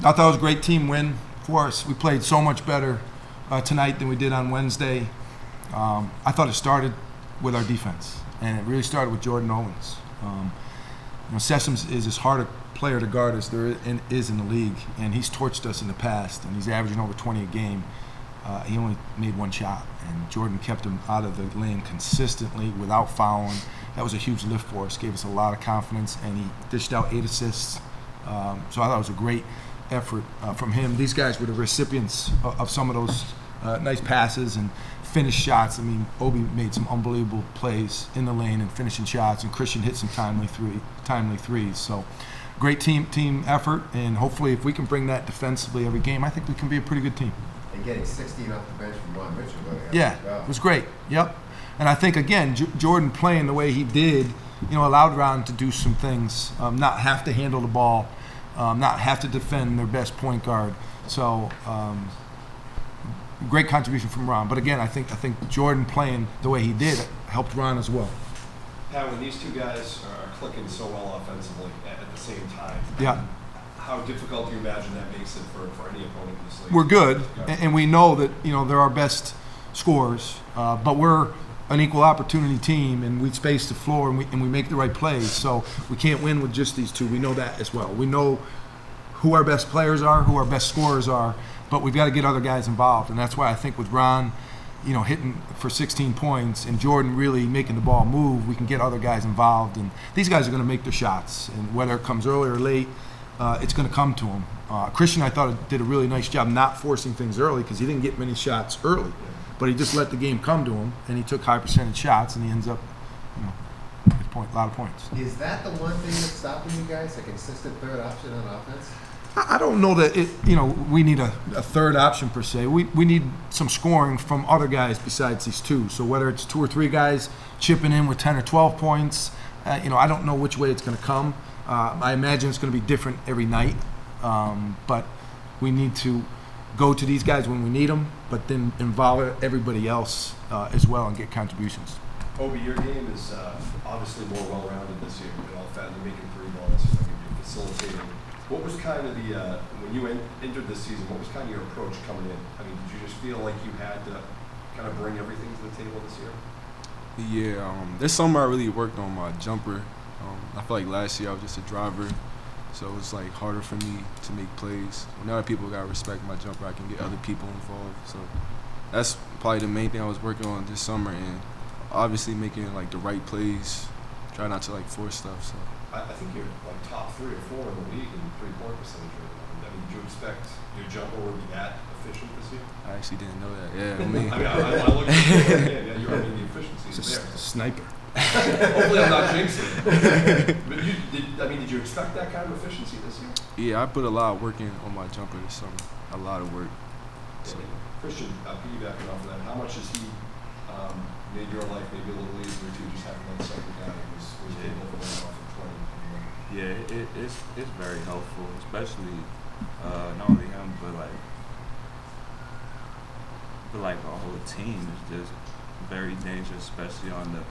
I thought it was a great team win for us. We played so much better tonight than we did on Wednesday. I thought it started with our defense, and it really started with Jordan Owens. Sessoms is as hard a player to guard as there is in the league, and he's torched us in the past, and he's averaging over 20 a game. He only made one shot, and Jordan kept him out of the lane consistently without fouling. That was a huge lift for us, gave us a lot of confidence, and he dished out 8 assists. So I thought it was a great effort from him. These guys were the recipients of some of those nice passes and finished shots. I mean, Obi made some unbelievable plays in the lane and finishing shots, and Christian hit some timely threes. So great team effort, and hopefully if we can bring that defensively every game, I think we can be a pretty good team. And getting 16 off the bench from Ron Mitchell. Yeah, it was great. Yep. And I think, again, Jordan playing the way he did, allowed Ron to do some things, not have to handle the ball, not have to defend their best point guard. So great contribution from Ron. But again, I think Jordan playing the way he did helped Ron as well. Pat, when these two guys are clicking so well offensively at the same time, yeah. How difficult do you imagine that makes it for any opponent in this league? We're good, and we know that they're our best scorers, but we're an equal opportunity team, and we space the floor and we make the right plays. So we can't win with just these two. We know that as well. We know who our best players are, who our best scorers are, but we've got to get other guys involved, and that's why I think with Ron, hitting for 16 points and Jordan really making the ball move, we can get other guys involved, and these guys are going to make their shots, and whether it comes early or late, it's going to come to him. Christian, I thought, did a really nice job not forcing things early because he didn't get many shots early, but he just let the game come to him, and he took high percentage shots, and he ends up, with a lot of points. Is that the one thing that's stopping you guys, a consistent third option on offense? I don't know that we need a third option per se. We need some scoring from other guys besides these two. So whether it's 2 or 3 guys chipping in with 10 or 12 points, I don't know which way it's going to come. I imagine it's going to be different every night, but we need to go to these guys when we need them, but then involve everybody else as well and get contributions. Obi, your game is obviously more well-rounded this year. You're making 3 balls, you're facilitating. What was kind of when you entered this season, what was kind of your approach coming in? I mean, did you just feel like you had to kind of bring everything to the table this year? Yeah, this summer I really worked on my jumper. I feel like last year I was just a driver, so it was like harder for me to make plays. Now that people gotta respect my jumper, I can get other people involved. So that's probably the main thing I was working on this summer, and obviously making like the right plays. Try not to like force stuff. So I think you're like top 3 or 4 in the league in 3-point percentage right now. I mean, did you expect your jumper would be that efficient this year? I actually didn't know that. Yeah, I looked at the game. You're the efficiency is there. Sniper. Hopefully I'm not jinxing it. But did you expect that kind of efficiency this year? Yeah, I put a lot of work in on my jumper this summer. A lot of work. So. Christian, piggybacking off of that, how much has he made your life maybe a little easier too, just having that second guy who was able to win off of 20? Yeah, it's very helpful, especially not only him, but like our whole team is just very dangerous, especially on the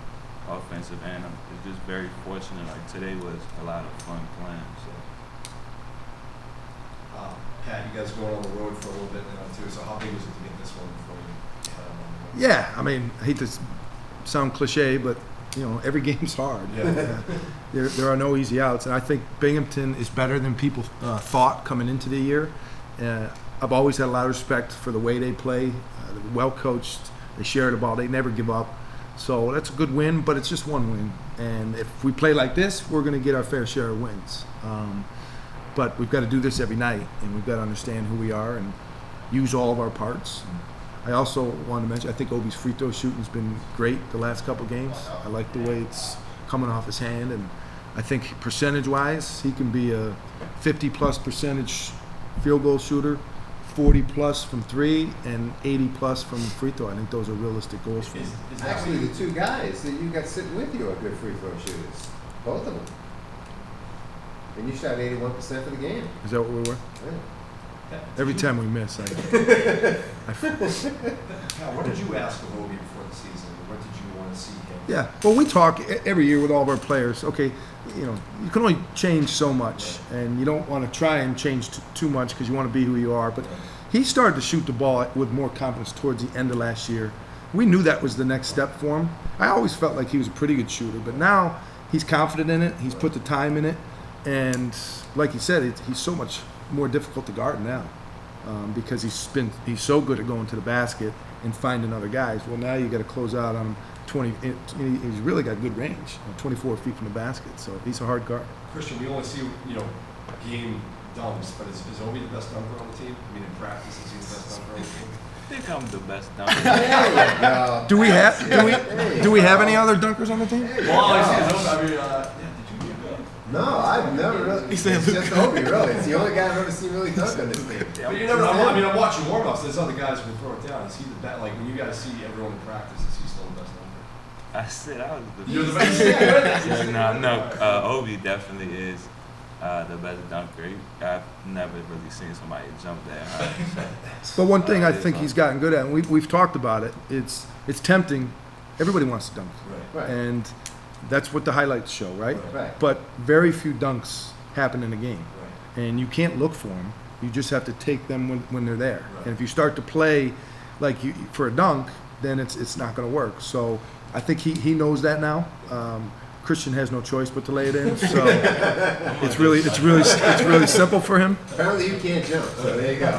offensive end. It's just very fortunate. Like today was a lot of fun playing. So. Pat, you guys are going on the road for a little bit now too. So how big was it to get this one for you? Yeah, I mean, I hate to sound cliche, but every game's hard. Yeah. There are no easy outs, and I think Binghamton is better than people thought coming into the year. I've always had a lot of respect for the way they play. They're well coached. They share the ball. They never give up. So that's a good win, but it's just one win. And if we play like this, we're going to get our fair share of wins. But we've got to do this every night, and we've got to understand who we are and use all of our parts. I also wanted to mention, I think Obi's free throw shooting has been great the last couple games. I like the way it's coming off his hand, and I think percentage-wise, he can be a 50-plus percentage field goal shooter, 40-plus from 3, and 80-plus from free throw. I think those are realistic goals for him. Actually, the 2 guys that you got sitting with you are good free throw shooters, both of them. And you shot 81% for the game. Is that what we were? Yeah. Every time we miss, Pat, what did you ask of Obi before the season? What did you want to see him? yeah. Well, we talk every year with all of our players. Okay, you know, you can only change so much, and you don't want to try and change too much because you want to be who you are. But he started to shoot the ball with more confidence towards the end of last year. We knew that was the next step for him. I always felt like he was a pretty good shooter, but now he's confident in it. He's put the time in it, and like he said, he's so much more difficult to guard now because he's so good at going to the basket and finding other guys. Well, now you got to close out on him 20. He's really got good range, 24 feet from the basket. So he's a hard guard. Christian, we only see game dunks, but is Obi the best dunker on the team? I mean, in practice, is he the best dunker on the team? I think I'm the best dunker. There you go. Do we have any other dunkers on the team? Well, I see his own. I mean, did you do No, I've never really. He said It's just Obi, really. It's the only guy I've ever seen really dunk on this team. But you never. I'm watching warm-ups. There's other guys who can throw it down. Is he the best? Like when you guys see everyone in practice, is he still the best dunker? I said I was the You're the best. best. No, Obi definitely is the best dunker. I've never really seen somebody jump that high. So. But one thing I think he's gotten good at, and we've talked about it, it's tempting. Everybody wants to dunk. Right. And that's what the highlights show, right? Right. But very few dunks happen in a game. Right. And you can't look for them. You just have to take them when they're there. Right. And if you start to play like for a dunk, then it's not going to work. So I think he knows that now. Christian has no choice but to lay it in. So it's really simple for him. Apparently you can't jump, so there you go.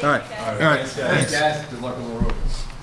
All right. Thanks, guys. Thanks. Good luck on the road.